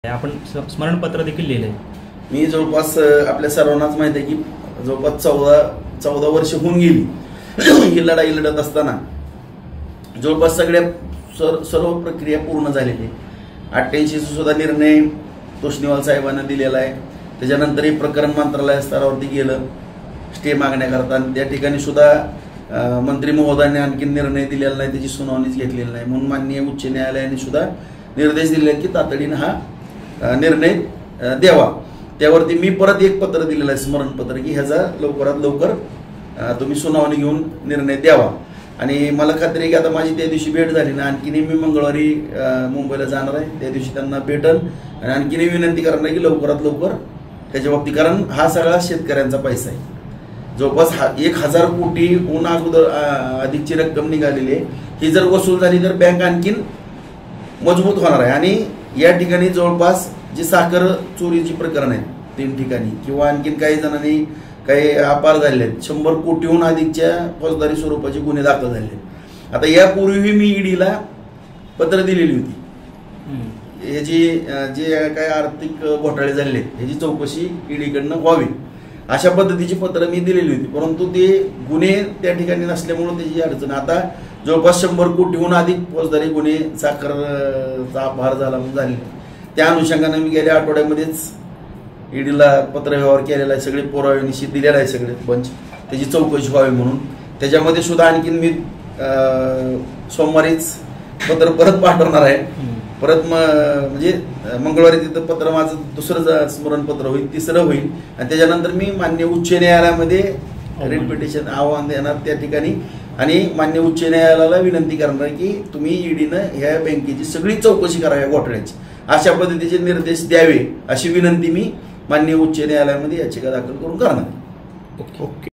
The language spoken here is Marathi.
आपण स्मरणपत्र देखील लिहिलंय। मी जवळपास आपल्या सर्वांनाच माहिती आहे की जवळपास 14 वर्ष होऊन गेली ही लढाई लढत असताना जवळपास सर्व प्रक्रिया पूर्ण झालेली आहे। 88 सुद्धा निर्णय तोष्णीवाल साहेबांना दिलेला आहे। त्याच्यानंतर हे प्रकरण मंत्रालय स्तरावरती गेलं स्टे मागण्याकरता, त्या ठिकाणी सुद्धा मंत्री महोदयांनी आणखी निर्णय दिलेला नाही, त्याची सुनावणीच घेतलेली नाही। म्हणून माननीय उच्च न्यायालयाने सुद्धा निर्देश दिले की तातडीने हा निर्णय द्यावा। त्यावरती मी परत एक पत्र दिलेलं आहे, स्मरणपत्र, की ह्याचा लवकरात लवकर तुम्ही सुनावणी घेऊन निर्णय द्यावा। आणि मला खात्री आहे की आता माझी त्या दिवशी भेट झाली ना, आणखीनही मी मंगळवारी मुंबईला जाणार आहे, त्या दिवशी त्यांना भेटल आणि आणखीनही विनंती करणार आहे की लवकरात लवकर त्याच्या बाबतीत, कारण हा सगळा शेतकऱ्यांचा पैसा आहे। जवळपास 1000 कोटीहून अगोदर अधिकची रक्कम निघालेली आहे। ही जर वसूल झाली तर बँक आणखीन मजबूत होणार आहे। आणि या ठिकाणी जवळपास जी साखर चोरीची प्रकरण आहेत 3 ठिकाणी किंवा आणखीन काही जणांनी काही अपार झालेले आहेत, 100 कोटीहून अधिकच्या फौजदारी स्वरूपाचे गुन्हे दाखल झाले आहेत। आता यापूर्वी मी ईडीला पत्र दिलेली होती, याची जे काही आर्थिक घोटाळे झालेले आहेत ह्याची चौकशी ईडीकडनं व्हावी अशा पद्धतीची पत्र मी दिलेली होती, परंतु ते गुन्हे त्या ठिकाणी नसल्यामुळे त्याची अडचण। आता जवळपास 100 कोटीहून अधिक फौजदारी गुन्हे साखरचा अपहार झाला म्हणून झाले, त्या अनुषंगाने मी गेल्या आठवड्यामध्येच ईडीला पत्रव्यवहार केलेला आहे, सगळे पुरावे निश्चित दिलेला आहे, सगळे पंच, त्याची चौकशी व्हावी म्हणून। त्याच्यामध्ये सुद्धा आणखीन मी सोमवारीच पत्र परत पाठवणार आहे, परत म्हणजे मंगळवारी तिथं पत्र माझं दुसरं स्मरणपत्र होईल, तिसरं होईल आणि त्याच्यानंतर मी मान्य उच्च न्यायालयामध्ये रिट पिटिशन आव्हान देणार त्या ठिकाणी आणि मान्य उच्च न्यायालयाला विनंती करणार की तुम्ही ईडीनं ह्या बँकेची सगळी चौकशी करावी घोटाळ्याची, अशा पद्धतीचे निर्देश द्यावे अशी विनंती मी मान्य उच्च न्यायालयामध्ये याचिका दाखल करून करणार। ओके।